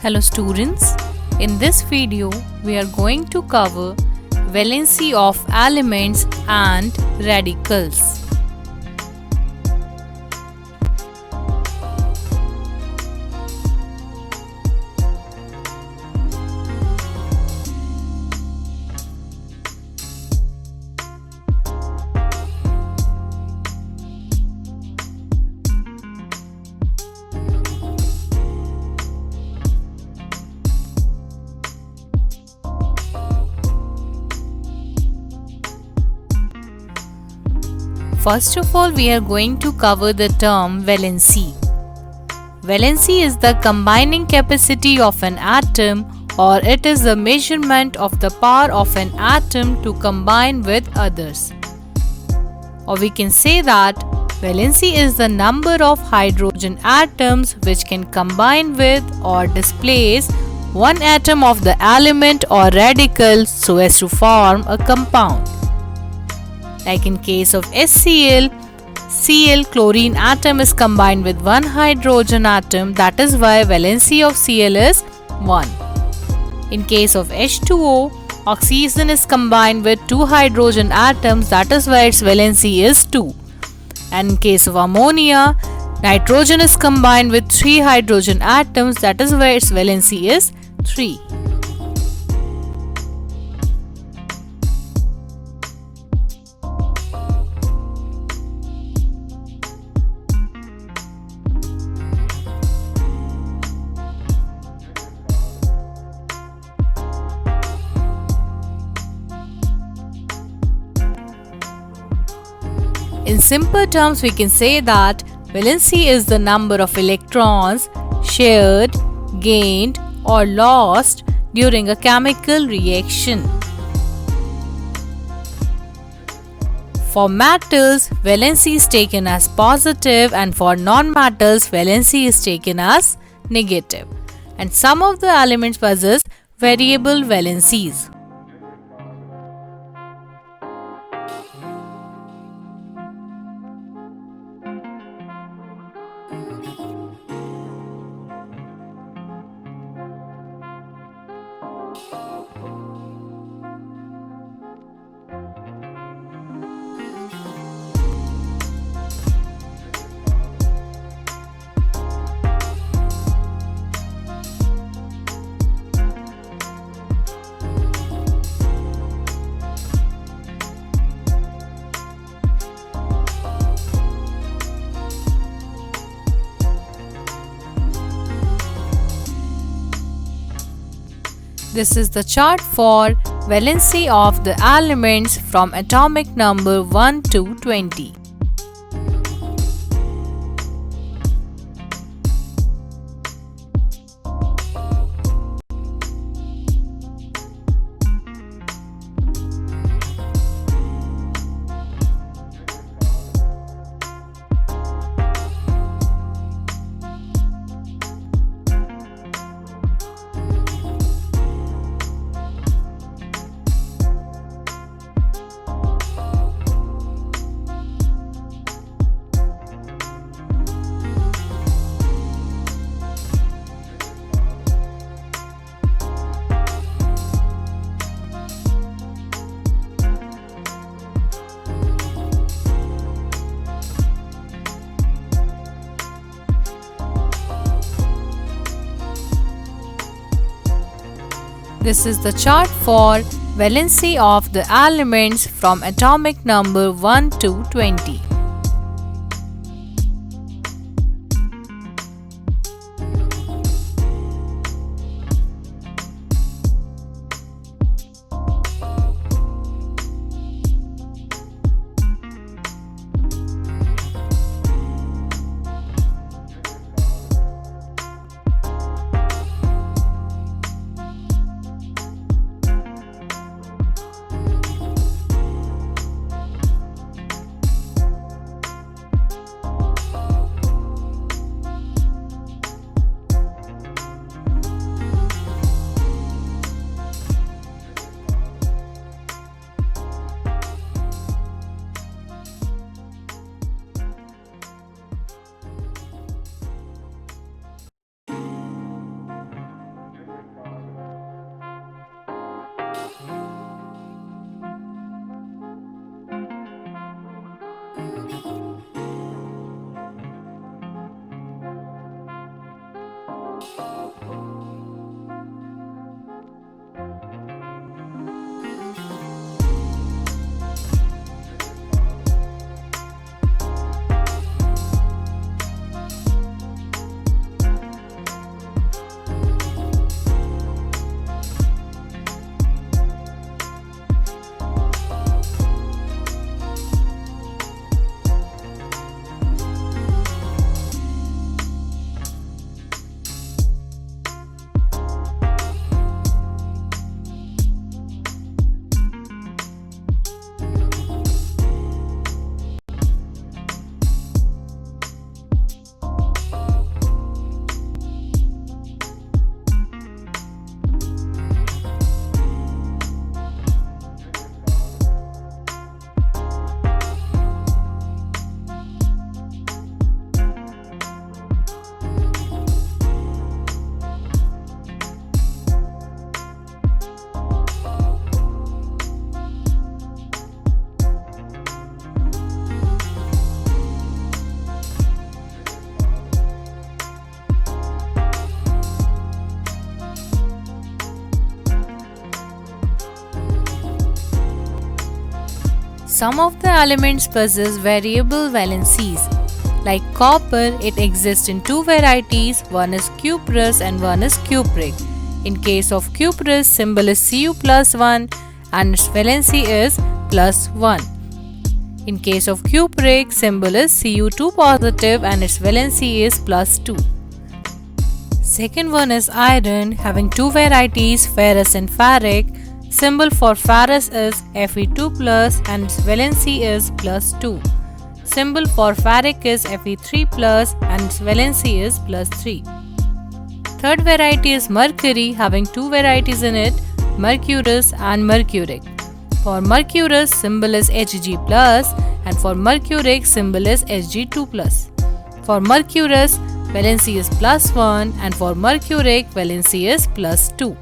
Hello students, in this video we are going to cover valency of elements and radicals. First of all, we are going to cover the term valency. Valency is the combining capacity of an atom, or it is the measurement of the power of an atom to combine with others. Or we can say that valency is the number of hydrogen atoms which can combine with or displace one atom of the element or radical so as to form a compound. Like in case of HCl, Cl chlorine atom is combined with one hydrogen atom, that is why valency of Cl is 1. In case of H2O, oxygen is combined with two hydrogen atoms, that is why its valency is 2. And in case of ammonia, nitrogen is combined with three hydrogen atoms, that is why its valency is 3. In simple terms, we can say that valency is the number of electrons shared, gained, or lost during a chemical reaction. For metals, valency is taken as positive, and for non-metals, valency is taken as negative. And some of the elements possess variable valencies. This is the chart for valency of the elements from atomic number 1 to 20. This is the chart for valency of the elements from atomic number 1 to 20. Some of the elements possess variable valencies. Like copper, it exists in two varieties, one is cuprous and one is cupric. In case of cuprous, symbol is Cu plus 1 and its valency is plus 1. In case of cupric, symbol is Cu2 positive and its valency is plus 2. Second one is iron, having two varieties, ferrous and ferric. Symbol for ferrous is Fe2 plus and its valency is plus 2. Symbol for ferric is Fe3 plus and its valency is plus 3. Third variety is mercury, having two varieties in it, mercurous and mercuric. For mercurous, symbol is Hg plus and for mercuric, symbol is Hg2 plus. For mercurous, valency is plus 1 and for mercuric, valency is plus 2.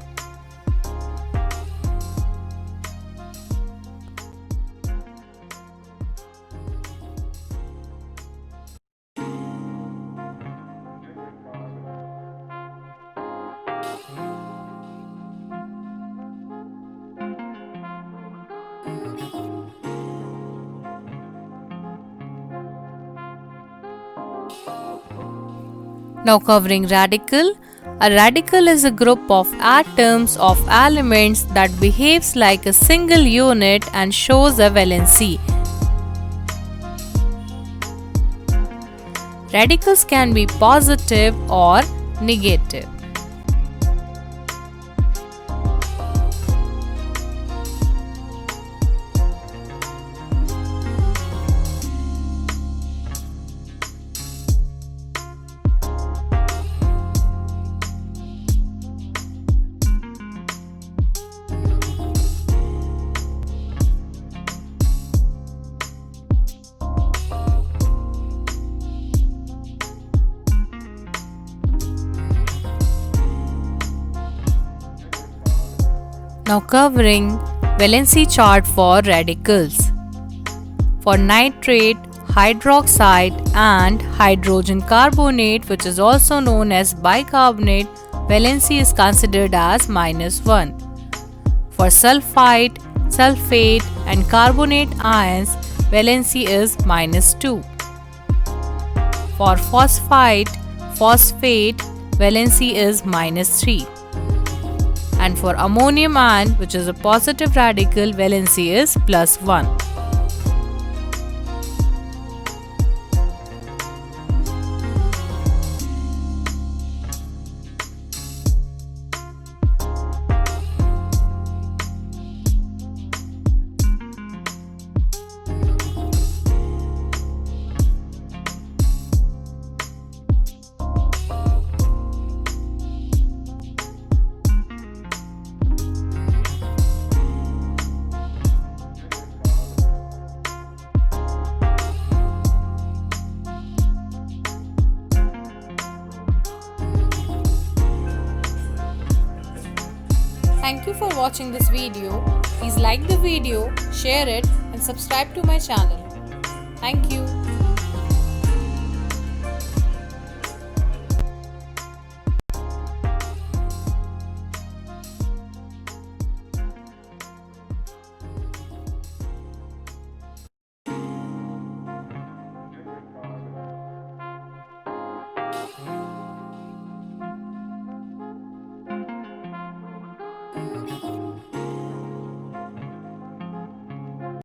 Now covering radical. A radical is a group of atoms of elements that behaves like a single unit and shows a valency. Radicals can be positive or negative. Now covering valency chart for radicals. For nitrate, hydroxide and hydrogen carbonate, which is also known as bicarbonate, valency is considered as -1. For sulfite, sulfate and carbonate ions, valency is -2. For phosphite, phosphate, valency is -3. And for ammonium ion, which is a positive radical, valency is +1. Thank you for watching this video. Please like the video, share it and subscribe to my channel. Thank you.